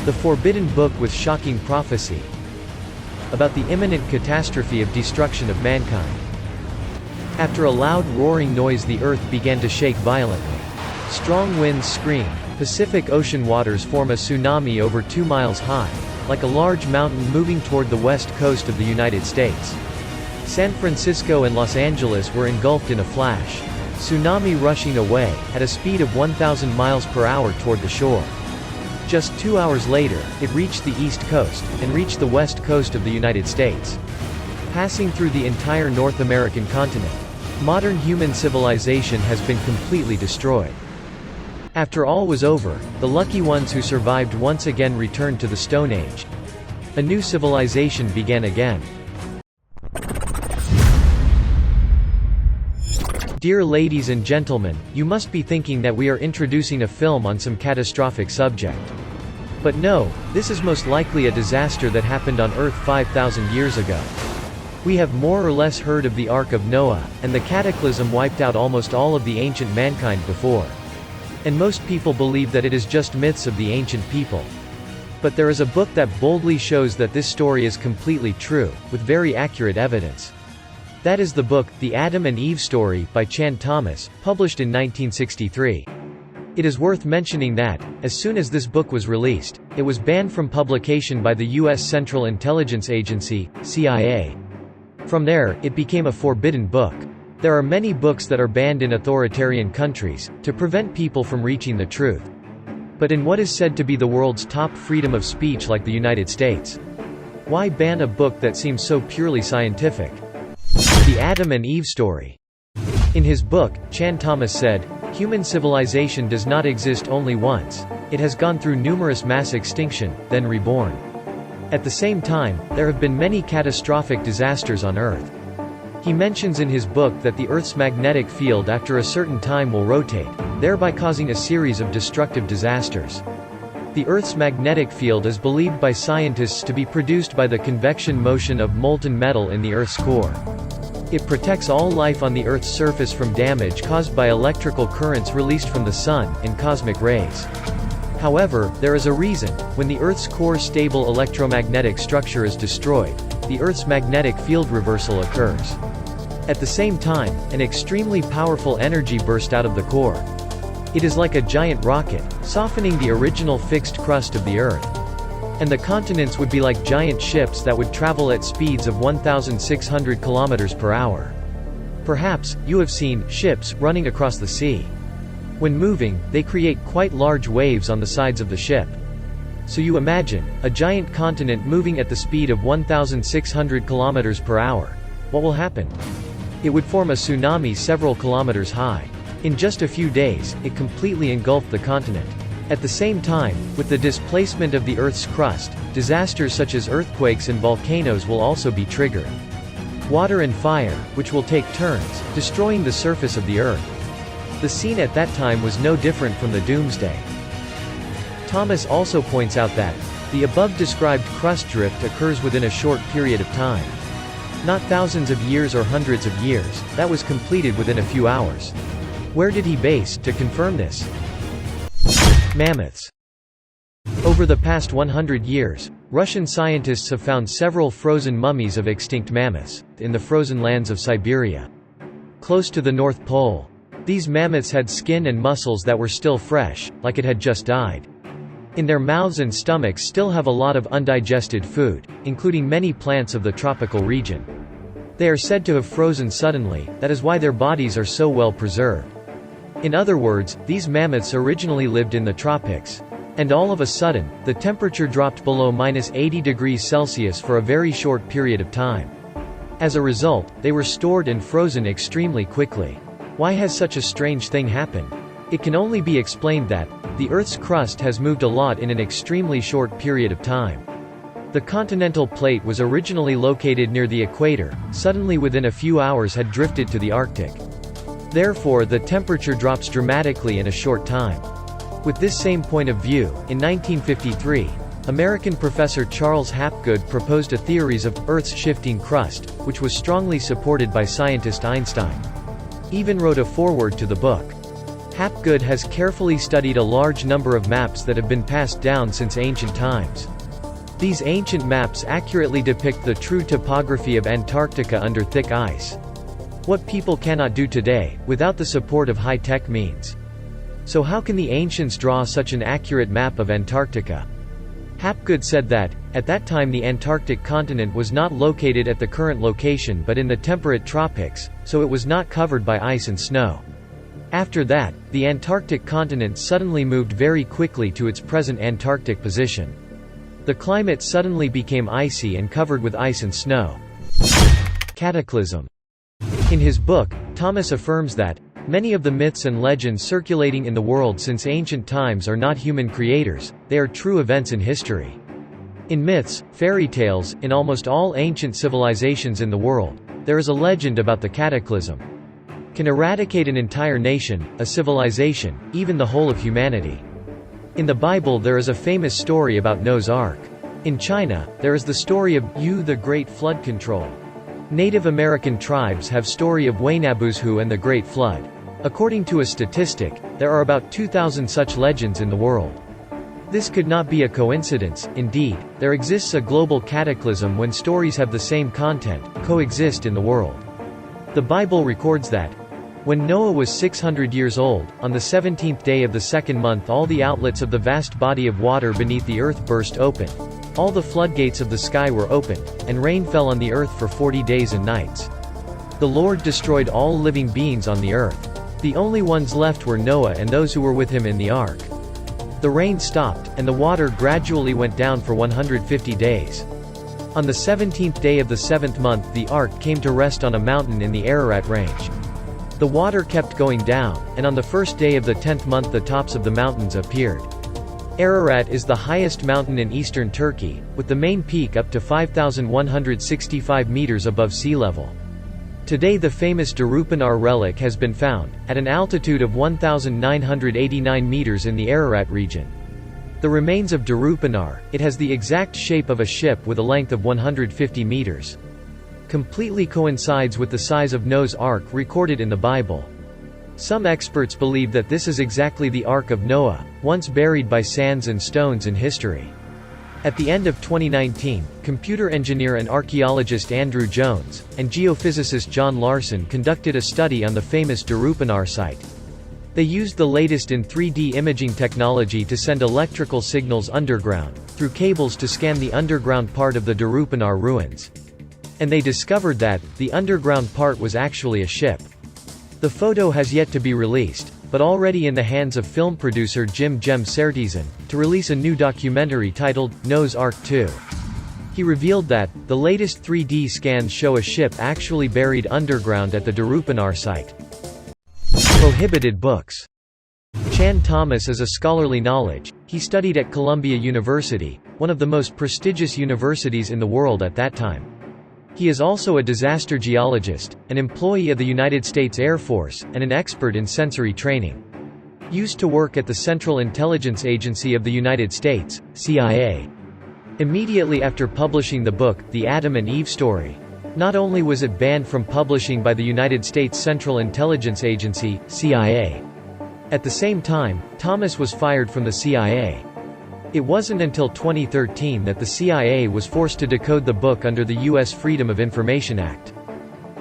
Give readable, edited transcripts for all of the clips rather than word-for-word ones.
The forbidden book with shocking prophecy about the imminent catastrophe of destruction of mankind. After a loud roaring noise, the earth began to shake violently. Strong winds screamed. Pacific Ocean waters form a tsunami over 2 miles high, like a large mountain moving toward the west coast of the United States. San Francisco and Los Angeles were engulfed in a flash. Tsunami rushing away, at a speed of 1,000 miles per hour toward the shore. Just 2 hours later, it reached the east coast, and reached the west coast of the United States. Passing through the entire North American continent. Modern human civilization has been completely destroyed. After all was over, the lucky ones who survived once again returned to the Stone Age. A new civilization began again. Dear ladies and gentlemen, you must be thinking that we are introducing a film on some catastrophic subject. But no, this is most likely a disaster that happened on Earth 5,000 years ago. We have more or less heard of the Ark of Noah, and the cataclysm wiped out almost all of the ancient mankind before. And most people believe that it is just myths of the ancient people. But there is a book that boldly shows that this story is completely true, with very accurate evidence. That is the book, The Adam and Eve Story, by Chan Thomas, published in 1963. It is worth mentioning that, as soon as this book was released, it was banned from publication by the U.S. Central Intelligence Agency, CIA. From there, it became a forbidden book. There are many books that are banned in authoritarian countries, to prevent people from reaching the truth. But in what is said to be the world's top freedom of speech like the United States? Why ban a book that seems so purely scientific? The Adam and Eve Story. In his book, Chan Thomas said, "Human civilization does not exist only once. It has gone through numerous mass extinction, then reborn. At the same time, there have been many catastrophic disasters on Earth." He mentions in his book that the Earth's magnetic field after a certain time will rotate, thereby causing a series of destructive disasters. The Earth's magnetic field is believed by scientists to be produced by the convection motion of molten metal in the Earth's core. It protects all life on the Earth's surface from damage caused by electrical currents released from the Sun, and cosmic rays. However, there is a reason. When the Earth's core stable electromagnetic structure is destroyed, the Earth's magnetic field reversal occurs. At the same time, an extremely powerful energy burst out of the core. It is like a giant rocket, softening the original fixed crust of the Earth. And the continents would be like giant ships that would travel at speeds of 1,600 kilometers per hour. Perhaps, you have seen ships running across the sea. When moving, they create quite large waves on the sides of the ship. So you imagine, a giant continent moving at the speed of 1,600 kilometers per hour. What will happen? It would form a tsunami several kilometers high. In just a few days, it completely engulfed the continent. At the same time, with the displacement of the Earth's crust, disasters such as earthquakes and volcanoes will also be triggered. Water and fire, which will take turns, destroying the surface of the Earth. The scene at that time was no different from the Doomsday. Thomas also points out that the above-described crust drift occurs within a short period of time. Not thousands of years or hundreds of years, that was completed within a few hours. Where did he base to confirm this? Mammoths. Over the past 100 years, Russian scientists have found several frozen mummies of extinct mammoths, in the frozen lands of Siberia. Close to the North Pole. These mammoths had skin and muscles that were still fresh, like it had just died. In their mouths and stomachs still have a lot of undigested food, including many plants of the tropical region. They are said to have frozen suddenly, that is why their bodies are so well preserved. In other words, these mammoths originally lived in the tropics. And all of a sudden, the temperature dropped below -80 degrees Celsius for a very short period of time. As a result, they were stored and frozen extremely quickly. Why has such a strange thing happened? It can only be explained that the Earth's crust has moved a lot in an extremely short period of time. The continental plate was originally located near the equator, suddenly within a few hours had drifted to the Arctic. Therefore the temperature drops dramatically in a short time. With this same point of view, in 1953, American professor Charles Hapgood proposed a theories of Earth's shifting crust, which was strongly supported by scientist Einstein. Even wrote a foreword to the book. Hapgood has carefully studied a large number of maps that have been passed down since ancient times. These ancient maps accurately depict the true topography of Antarctica under thick ice. What people cannot do today, without the support of high-tech means. So how can the ancients draw such an accurate map of Antarctica? Hapgood said that, at that time the Antarctic continent was not located at the current location but in the temperate tropics, so it was not covered by ice and snow. After that, the Antarctic continent suddenly moved very quickly to its present Antarctic position. The climate suddenly became icy and covered with ice and snow. Cataclysm. In his book, Thomas affirms that, many of the myths and legends circulating in the world since ancient times are not human creators, they are true events in history. In myths, fairy tales, in almost all ancient civilizations in the world, there is a legend about the cataclysm. Can eradicate an entire nation, a civilization, even the whole of humanity. In the Bible there is a famous story about Noah's Ark. In China, there is the story of Yu the Great Flood Control. Native American tribes have story of Wainabuzhu and the Great Flood. According to a statistic, there are about 2,000 such legends in the world. This could not be a coincidence, indeed, there exists a global cataclysm when stories have the same content, coexist in the world. The Bible records that, when Noah was 600 years old, on the 17th day of the second month all the outlets of the vast body of water beneath the earth burst open. All the floodgates of the sky were opened, and rain fell on the earth for 40 days and nights. The Lord destroyed all living beings on the earth. The only ones left were Noah and those who were with him in the ark. The rain stopped, and the water gradually went down for 150 days. On the 17th day of the seventh month the ark came to rest on a mountain in the Ararat range. The water kept going down, and on the first day of the 10th month the tops of the mountains appeared. Ararat is the highest mountain in eastern Turkey, with the main peak up to 5,165 meters above sea level. Today the famous Darupanar relic has been found, at an altitude of 1,989 meters in the Ararat region. The remains of Darupanar, it has the exact shape of a ship with a length of 150 meters. Completely coincides with the size of Noah's Ark recorded in the Bible. Some experts believe that this is exactly the Ark of Noah, once buried by sands and stones in history. At the end of 2019, computer engineer and archaeologist Andrew Jones, and geophysicist John Larson conducted a study on the famous Darupanar site. They used the latest in 3D imaging technology to send electrical signals underground, through cables to scan the underground part of the Darupanar ruins. And they discovered that, the underground part was actually a ship. The photo has yet to be released, but already in the hands of film producer Jim Sartizan, to release a new documentary titled, Noah's Ark 2. He revealed that, the latest 3D scans show a ship actually buried underground at the Darupanar site. Prohibited books. Chan Thomas is a scholarly knowledge. He studied at Columbia University, one of the most prestigious universities in the world at that time. He is also a disaster geologist, an employee of the United States Air Force, and an expert in sensory training. Used to work at the Central Intelligence Agency of the United States, CIA. Immediately after publishing the book, The Adam and Eve Story. Not only was it banned from publishing by the United States Central Intelligence Agency, CIA. At the same time, Thomas was fired from the CIA. It wasn't until 2013 that the CIA was forced to decode the book under the U.S. Freedom of Information Act.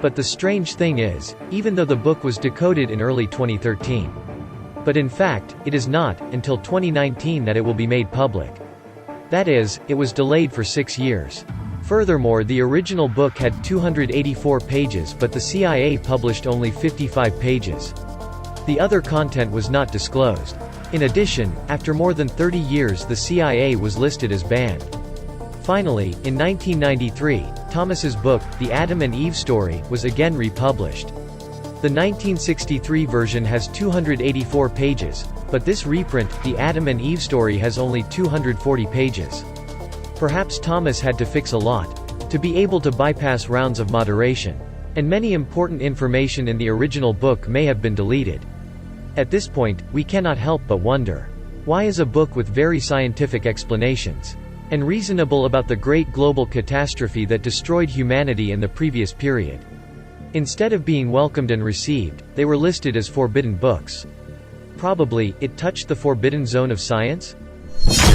But the strange thing is, even though the book was decoded in early 2013. But in fact, it is not, until 2019 that it will be made public. That is, it was delayed for 6 years. Furthermore, the original book had 284 pages but the CIA published only 55 pages. The other content was not disclosed. In addition, after more than 30 years the CIA was listed as banned. Finally, in 1993, Thomas's book, The Adam and Eve Story, was again republished. The 1963 version has 284 pages, but this reprint, The Adam and Eve Story, has only 240 pages. Perhaps Thomas had to fix a lot, to be able to bypass rounds of moderation. And many important information in the original book may have been deleted. At this point, we cannot help but wonder. Why is a book with very scientific explanations and reasonable about the great global catastrophe that destroyed humanity in the previous period? Instead of being welcomed and received, they were listed as forbidden books. Probably, it touched the forbidden zone of science?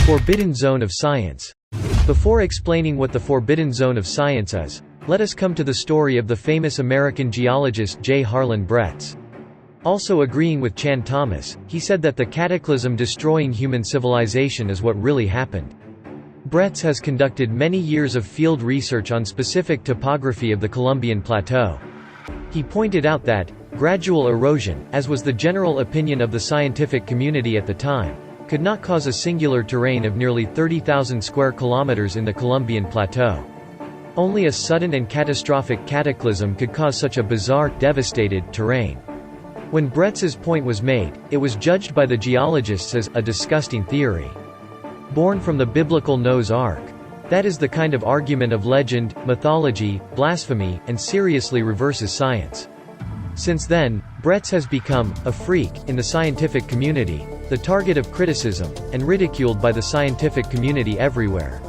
Forbidden zone of science. Before explaining what the forbidden zone of science is, let us come to the story of the famous American geologist J. Harlan Bretz. Also agreeing with Chan Thomas, he said that the cataclysm destroying human civilization is what really happened. Bretz has conducted many years of field research on specific topography of the Columbian Plateau. He pointed out that gradual erosion, as was the general opinion of the scientific community at the time, could not cause a singular terrain of nearly 30,000 square kilometers in the Columbian Plateau. Only a sudden and catastrophic cataclysm could cause such a bizarre, devastated terrain. When Bretz's point was made, it was judged by the geologists as a disgusting theory. Born from the biblical Noah's Ark. That is the kind of argument of legend, mythology, blasphemy, and seriously reverses science. Since then, Bretz has become a freak in the scientific community, the target of criticism, and ridiculed by the scientific community everywhere.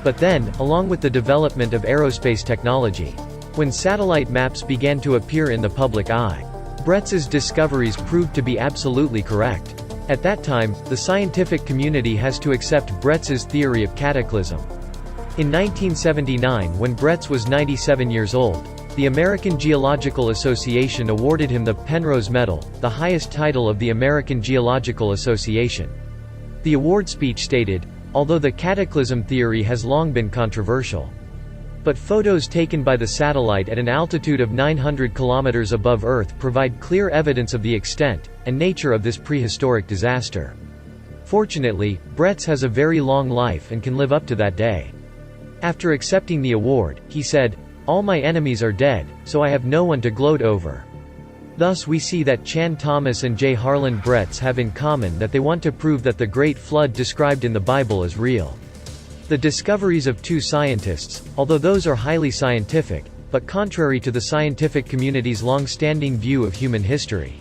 But then, along with the development of aerospace technology, when satellite maps began to appear in the public eye, Bretz's discoveries proved to be absolutely correct. At that time, the scientific community has to accept Bretz's theory of cataclysm. In 1979, when Bretz was 97 years old, the American Geological Association awarded him the Penrose Medal, the highest title of the American Geological Association. The award speech stated, "Although the cataclysm theory has long been controversial, but photos taken by the satellite at an altitude of 900 kilometers above Earth provide clear evidence of the extent and nature of this prehistoric disaster." Fortunately, Bretz has a very long life and can live up to that day. After accepting the award, he said, "All my enemies are dead, so I have no one to gloat over." Thus we see that Chan Thomas and J. Harlan Bretz have in common that they want to prove that the Great Flood described in the Bible is real. The discoveries of two scientists, although those are highly scientific, but contrary to the scientific community's long-standing view of human history.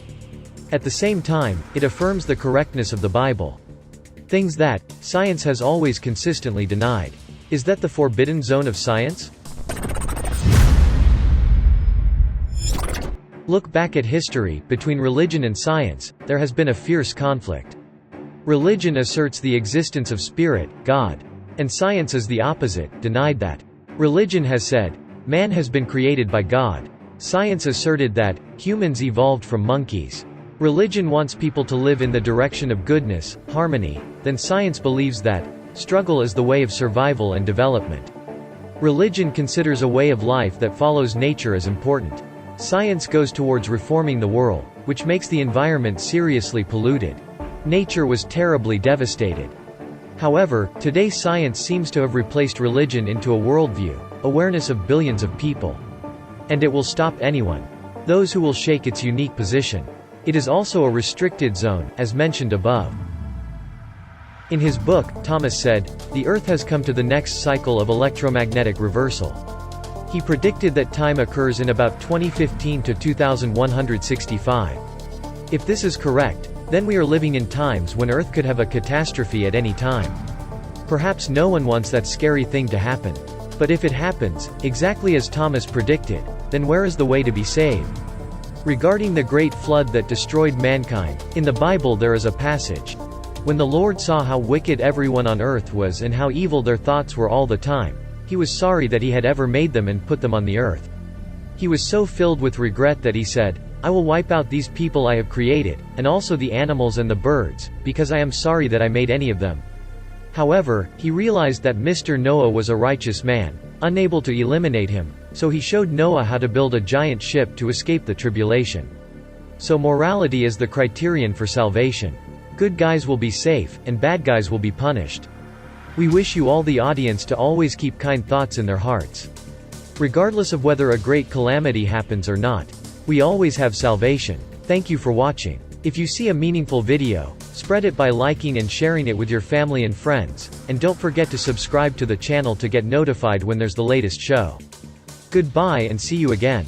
At the same time, it affirms the correctness of the Bible. Things that science has always consistently denied. Is that the forbidden zone of science? Look back at history. Between religion and science, there has been a fierce conflict. Religion asserts the existence of spirit, God. And science is the opposite, denied that. Religion has said, man has been created by God. Science asserted that, humans evolved from monkeys. Religion wants people to live in the direction of goodness, harmony, then science believes that, struggle is the way of survival and development. Religion considers a way of life that follows nature as important. Science goes towards reforming the world, which makes the environment seriously polluted. Nature was terribly devastated. However, today science seems to have replaced religion into a worldview, awareness of billions of people. And it will stop anyone. Those who will shake its unique position. It is also a restricted zone, as mentioned above. In his book, Thomas said, "The Earth has come to the next cycle of electromagnetic reversal." He predicted that time occurs in about 2015 to 2165. If this is correct, then we are living in times when Earth could have a catastrophe at any time. Perhaps no one wants that scary thing to happen. But if it happens, exactly as Thomas predicted, then where is the way to be saved? Regarding the great flood that destroyed mankind, in the Bible there is a passage. When the Lord saw how wicked everyone on earth was and how evil their thoughts were all the time, he was sorry that he had ever made them and put them on the earth. He was so filled with regret that he said, "I will wipe out these people I have created, and also the animals and the birds, because I am sorry that I made any of them." However, he realized that Mr. Noah was a righteous man, unable to eliminate him, so he showed Noah how to build a giant ship to escape the tribulation. So morality is the criterion for salvation. Good guys will be safe, and bad guys will be punished. We wish you all the audience to always keep kind thoughts in their hearts. Regardless of whether a great calamity happens or not, we always have salvation. Thank you for watching. If you see a meaningful video, spread it by liking and sharing it with your family and friends, and don't forget to subscribe to the channel to get notified when there's the latest show. Goodbye and see you again.